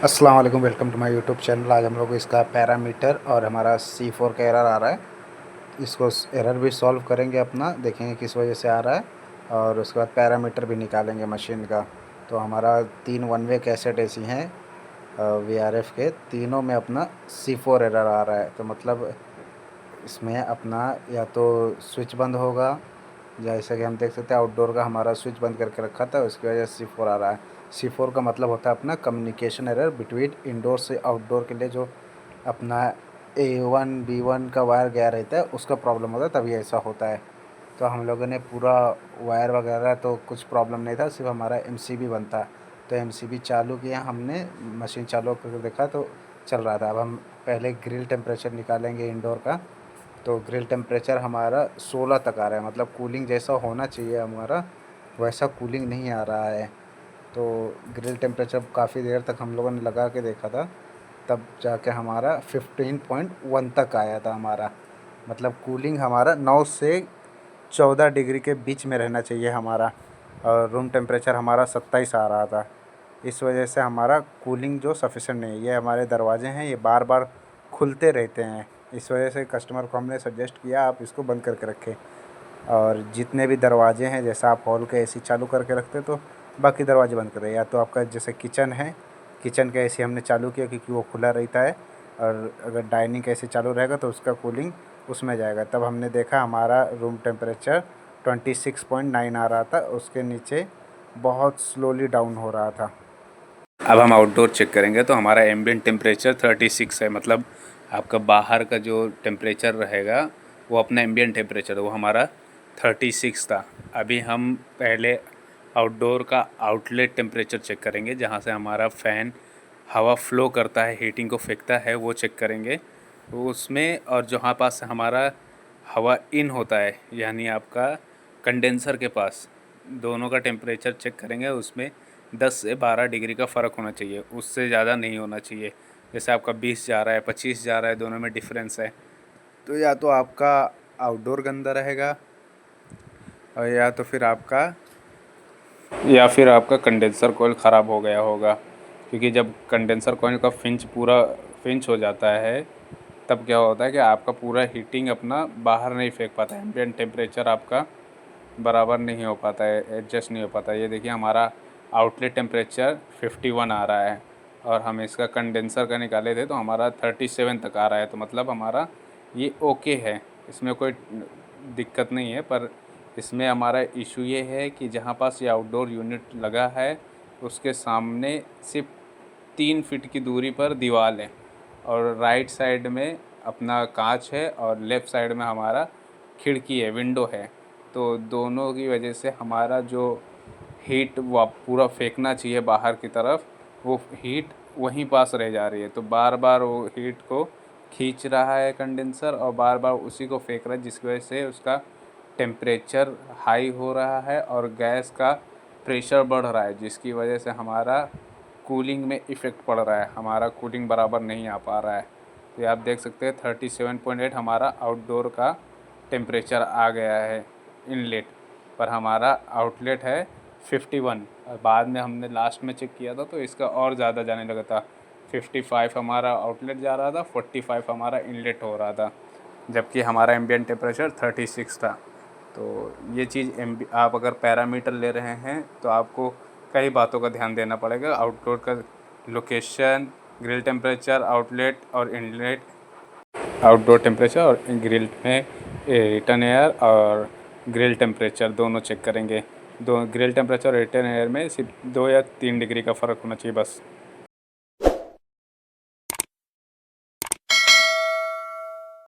अस्सलाम वालेकुम, welcome to my YouTube channel. आज हम लोग इसका पैरामीटर और हमारा C4 का एरर आ रहा है, इसको एरर भी सॉल्व करेंगे अपना, देखेंगे किस वजह से आ रहा है और उसके बाद पैरामीटर भी निकालेंगे मशीन का। तो हमारा 3 वन वे कैसेट ऐसी हैं VRF के, तीनों में अपना C4 एरर आ रहा है। तो मतलब इसमें अपना या तो स्विच बंद होगा, जैसे कि हम देख सकते हैं आउटडोर का हमारा स्विच बंद करके रखा था, उसकी वजह से C4 आ रहा है। C4 का मतलब होता है अपना कम्युनिकेशन एरर बिटवीन इंडोर से आउटडोर के लिए, जो अपना A1 B1 का वायर गया रहता है उसका प्रॉब्लम होता है, तभी ऐसा होता है। तो हम लोगों ने पूरा वायर वगैरह तो कुछ प्रॉब्लम नहीं था, सिर्फ हमारा MCB बनता। तो MCB चालू किया हमने, मशीन चालू करके देखा तो चल रहा था। अब हम पहले ग्रिल टेम्परेचर निकालेंगे इंडोर का। तो ग्रिल टेम्परेचर हमारा 16 तक आ रहा है, मतलब कूलिंग जैसा होना चाहिए हमारा वैसा कूलिंग नहीं आ रहा है। तो ग्रिल टेम्परेचर काफ़ी देर तक हम लोगों ने लगा के देखा था, तब जाके हमारा 15.1 तक आया था हमारा। मतलब कूलिंग हमारा 9 से 14 डिग्री के बीच में रहना चाहिए हमारा, और रूम टेम्परेचर हमारा 27 आ रहा था। इस वजह से हमारा कूलिंग जो सफिशेंट नहीं है। ये हमारे दरवाजे हैं, ये बार बार खुलते रहते हैं, इस वजह से कस्टमर को हमने सजेस्ट किया आप इसको बंद करके रखें। और जितने भी दरवाजे हैं, जैसा आप हॉल के AC चालू करके रखते तो बाकी दरवाजे बंद करें, या तो आपका जैसे किचन है, किचन का AC हमने चालू किया क्योंकि वो खुला रहता है, और अगर डाइनिंग का AC चालू रहेगा तो उसका कूलिंग उसमें जाएगा। तब हमने देखा हमारा रूम टेम्परेचर 26.9 आ रहा था, उसके नीचे बहुत स्लोली डाउन हो रहा था। अब हम आउटडोर चेक करेंगे तो हमारा एम्बिएंट टेम्परेचर 36 है। मतलब आपका बाहर का जो टेम्परेचर रहेगा वो अपना एम्बिएंट टेम्परेचर वो हमारा 36 था। अभी हम पहले आउटडोर का आउटलेट टेम्परेचर चेक करेंगे, जहाँ से हमारा फ़ैन हवा फ्लो करता है, हीटिंग को फेंकता है, वो चेक करेंगे तो उसमें। और जहाँ पास हमारा हवा इन होता है, यानी आपका कंडेंसर के पास, दोनों का टेम्परेचर चेक करेंगे। उसमें 10 से 12 डिग्री का फ़र्क होना चाहिए, उससे ज़्यादा नहीं होना चाहिए। जैसे आपका 20 जा रहा है, 25 जा रहा है, दोनों में डिफरेंस है। तो या तो आपका आउटडोर गंदा रहेगा, और या फिर आपका कंडेंसर कोयल ख़राब हो गया होगा। क्योंकि जब कंडेंसर कोयल का फिंच हो जाता है, तब क्या होता है कि आपका पूरा हीटिंग अपना बाहर नहीं फेंक पाता है, एम्बिएंट टेम्परेचर आपका बराबर नहीं हो पाता है, एडजस्ट नहीं हो पाता है। ये देखिए हमारा आउटलेट टेम्परेचर 51 आ रहा है, और हम इसका कंडेंसर का निकाले थे तो हमारा 37 तक आ रहा है। तो मतलब हमारा ये ओके है, इसमें कोई दिक्कत नहीं है। पर इसमें हमारा इशू ये है कि जहाँ पास ये आउटडोर यूनिट लगा है उसके सामने सिर्फ 3 फीट की दूरी पर दीवार है, और राइट साइड में अपना कांच है, और लेफ़्ट साइड में हमारा खिड़की है, विंडो है। तो दोनों की वजह से हमारा जो हीट वो पूरा फेंकना चाहिए बाहर की तरफ, वो हीट वहीं पास रह जा रही है। तो बार बार वो हीट को खींच रहा है कंडेंसर, और बार बार उसी को फेंक रहा है, जिसकी वजह से उसका टेम्परेचर हाई हो रहा है और गैस का प्रेशर बढ़ रहा है, जिसकी वजह से हमारा कूलिंग में इफ़ेक्ट पड़ रहा है, हमारा कूलिंग बराबर नहीं आ पा रहा है। तो ये आप देख सकते हैं 37.8 हमारा आउटडोर का टेम्परेचर आ गया है इनलेट, पर हमारा आउटलेट है 51। और बाद में हमने लास्ट में चेक किया था तो इसका और ज़्यादा जाने लगा था। 55 हमारा आउटलेट जा रहा था, 45 हमारा इनलेट हो रहा था, जबकि हमारा एम्बिएंट टेम्परेचर 36 था। तो ये चीज़ आप अगर पैरामीटर ले रहे हैं तो आपको कई बातों का ध्यान देना पड़ेगा। आउटडोर का लोकेशन, ग्रिल टेम्परेचर, आउटलेट और इनलेट, आउटडोर टेम्परेचर और ग्रिल में रिटर्न एयर और ग्रिल टेम्परेचर दोनों चेक करेंगे। दो ग्रिल टेम्परेचर और रिटर्न एयर में सिर्फ 2 या 3 डिग्री का फ़र्क होना चाहिए बस।